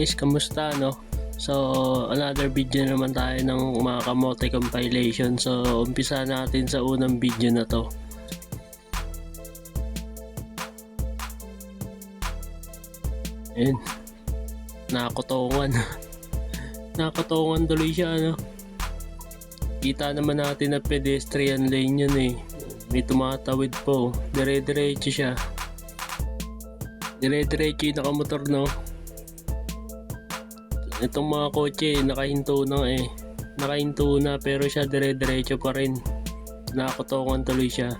guys, kamusta no? So another video naman tayo ng mga kamote compilation. So umpisa natin sa unang video na to. Ayun, nakakotongan. Nakakotongan tuloy siya no? Kita naman natin na pedestrian lane yun eh. May tumatawid po, dire-diretso siya. Dire-diretso yung nakamotor no. Itong mga kotse nakahinto na eh. Nakahinto na pero siya dire-diretso pa rin. Nakakotongan tuloy siya.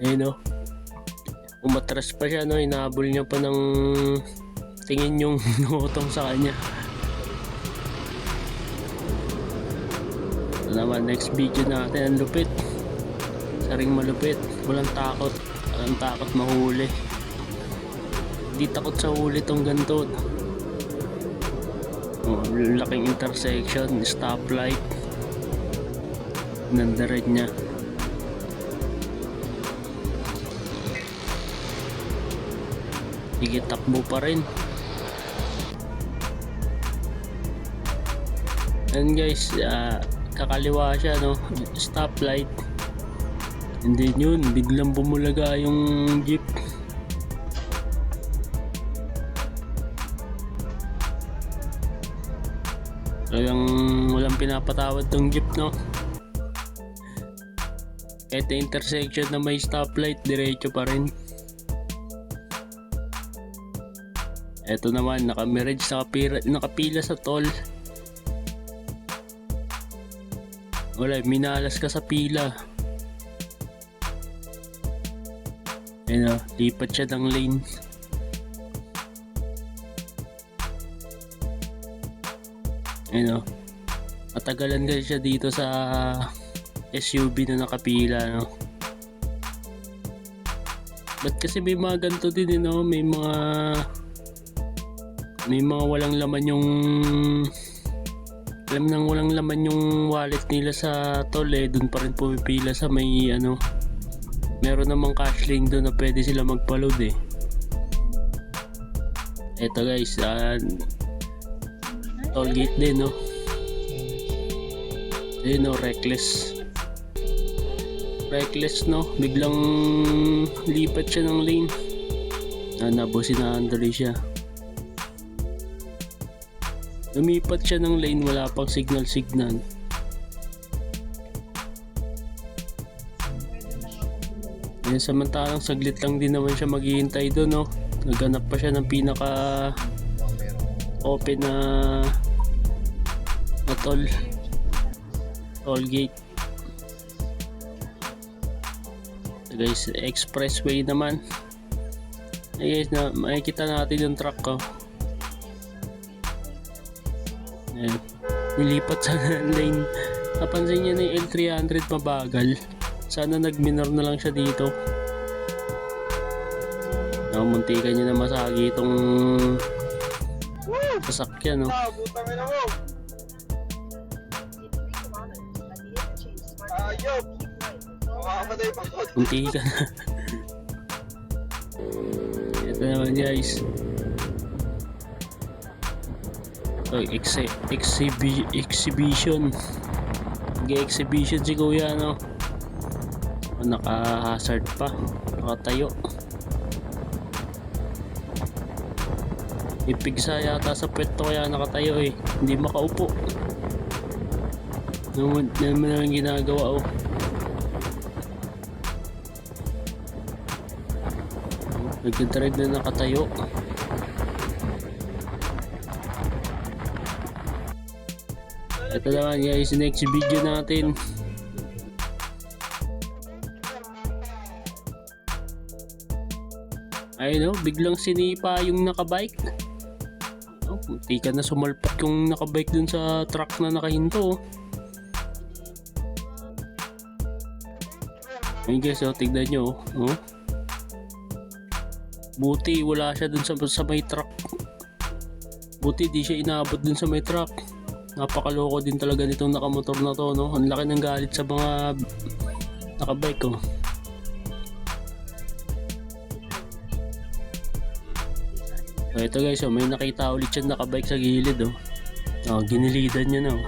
Ayun no. Umatras pa siya no. Inahabol niya pa ng tingin yung nangutong sa kanya. Ito naman next video natin. Ang lupit. Saring malupit. Walang takot. Walang takot mahuli. Hindi takot sa huli tong ganito. Laking intersection, stoplight, nandared niya. Sige, takbo pa rin. And guys, kakaliwa siya no, stoplight. And then yun, biglang bumulaga yung jeep. Talagang walang pinapatawad tong jeep no. Kahit na intersection na may stoplight, diretso pa rin. Eto naman, naka-mirage, nakapila sa toll. Wala, minalas ka sa pila. Ayun o, lipat siya ng lane. Ayun o, matagalan kasi siya dito sa SUV na nakapila no. Ba't kasi may mga ganito din no? May mga walang laman yung walang laman yung wallet nila sa toll eh. Dun pa rin pumipila sa may ano, meron namang cash lane doon na pwede sila magpa-load eh. Eto guys, toll gate din no. Ayun no, reckless no, biglang lipat siya ng lane. Nabusinahan tuloy siya. Lumipat siya ng lane, wala pang signal. Yan, samantalang saglit lang din naman siya maghihintay doon no. Naghanap pa siya ng pinaka open na toll gate. So guys, expressway naman. Ay guys, makikita natin yung truck ko. Ayan, nilipat sa lane. Napansin niya na yung L300 mabagal. Sana nag-minor na lang siya dito. Muntikan niya na masagi itong sasakyan no. Muntikan na. Ito naman guys, exhibition. Nag-exhibition si kuya no. Naka-hazard pa, nakatayo. Ipigsa yata sa pwesto kaya nakatayo eh. Hindi makaupo. Naman lang ginagawa oh. Nagdadrive na nakatayo. Ito naman guys, next video natin. Ayun no, biglang sinipa yung nakabike. Oh, munti ka na sumalpak yung nakabike dun sa truck na nakahinto. Ayun guys, oh, tignan nyo oh. Buti wala siya dun sa may truck. Buti di siya inaabot dun sa may truck. Napakaloko din talaga nitong nakamotor na to no. Ang laki ng galit sa mga nakabike oh. So ito guys, oh, may nakita ulit siya nakabike sa gilid, oh. Oh, ginilidan niya na, oh.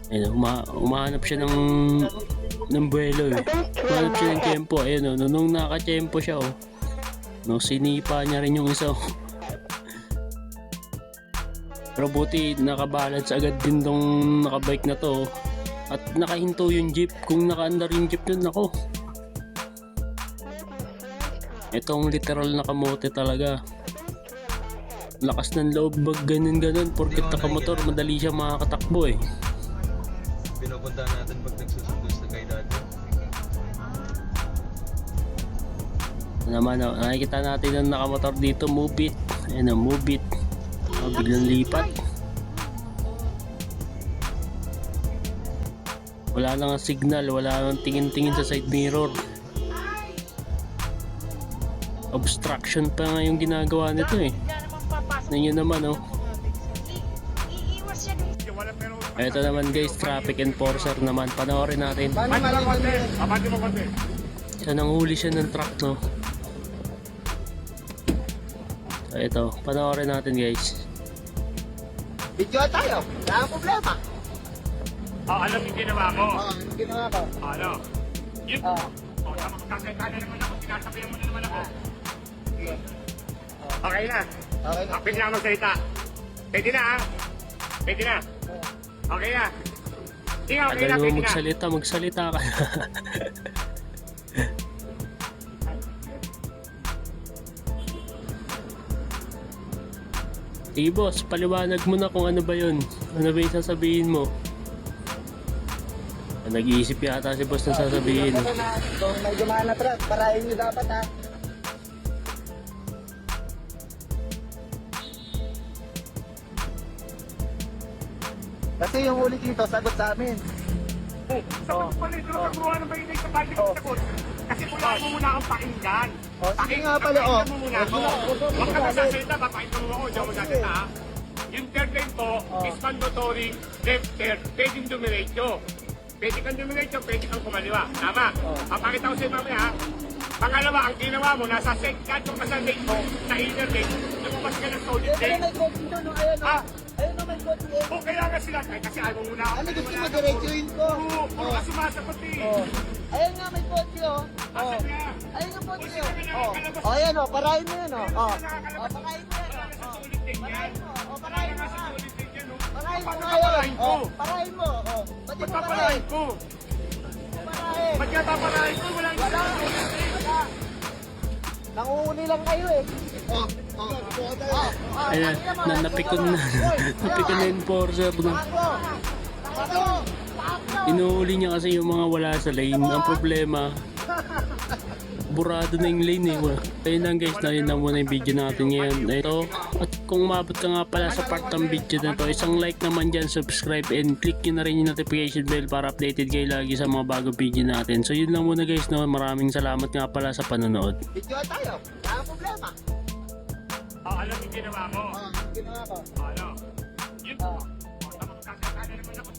Ayun, umahanap siya ng buwelo, eh. Umahanap siya ng tiyempo. Ayun, oh, nung naka-tiyempo siya, oh. No, sinipa niya rin yung isa, oh. Pero buti nakabalance agad din tong nakabike na to, oh. At nakahinto yung jeep. Kung nakaandar yung jeep nun, ako. Itong literal na kamote talaga. Lakas ng loob bag ganun. Porket nakamotor, madali siya makakatakbo, eh. Pinupunta natin pag nagsusundo sa kay dati. Naman, oh, nakikita natin ang nakamotor dito, move it. Ayan, move it. Oh, biglang lipat. Wala lang ang signal, wala lang tingin-tingin sa side mirror. Obstruction pa nga yung ginagawa nito, eh. Ninyo naman, oh. Ito naman guys, traffic enforcer naman. Panoorin natin. Siya nanghuli siya ng truck, no. So ito, panoorin natin guys. Video tayo, wala ang problema. Alam yung ginawa ko. Yung ginawa ko. Ano? Yun. Tama, magkakaitana naman ako. Sinasabihan mo na naman ako. Okay na. Okay na. Kapit lang magsalita. Pwede na, ha? Pwede na. Okay na. Tingnan, okay Tagal na, mo pwede na. magsalita ka. Sige boss, paliwanag mo na kung ano ba yun. Ano ba yung sasabihin mo? Nag-iisip yata si boss na sasabihin. Kung may gumana truck, parahin nyo dapat ha. Kasi yung huli dito, sagot sa amin. Sagot pa rin. Nagawa na ba yun sa balik ng sagot? Kasi pulaan mo muna akong pakinggan. Sige nga pala, Pakinggan mo muna ako. Huwag ka magsasalita, papakinggan mo ako. Diyan mo magsasalita, ha? Yung third lane po is mandatory left turn. Pwedeng dumiretso. Pwede kang dumiretso, pwede kang kumaliwa. Tama? Papakita ko sa'yo mamaya, ha? Pangalawa, ang ginawa mo, nasa second ka sa lane mo, sa inner lane, lumabas ka ng solid Pero lane. may coaching doon, no? Ayun, Ah. ayun na may coaching eh. O kaya nga sila, kasi ayaw mo muna ako. Ano gusto mo, diretsuhin ko? Oo, puro ka sumasagot eh. Ayun nga, may coaching oh. Asan na? Ayun nga coaching Kung sino oh. ka nakalabas- Ayan oh, parahin mo yun oh. Kung sino ka Parahin nakalabas- mo yan Wala na sa oh. solid lane yan. Parahin mo, oh, Wala parahin na mo sa nga. solid lane yan, oh. Parahin mo Paano nga paparahin yun. ko? Oh, parahin mo, oh. Ba't Ba't mo paparahin parahin? ko? Parahin. Ba't nga paparahin ko? Wala na sa solid lane. Wala. Nanguhuli lang kayo eh. Ayan, napikon na. Napikon na enforcer na. Inuuli niya kasi yung mga wala sa lane. Ang problema, burado na yung lane, eh. Ayun lang guys, na yun lang muna yung video natin ngayon. Ito, at kung umabot ka nga pala sa part ng video na to, isang like naman dyan, subscribe, and click nyo na rin yung notification bell para updated kayo lagi sa mga bagong video natin. So yun lang muna guys, no? Maraming salamat nga pala sa panonood. Video tayo, wala ang problema. Alam yung ginawa ko. Ginawa ko. Ano? Yun. Tama, magkakaitana naman ako.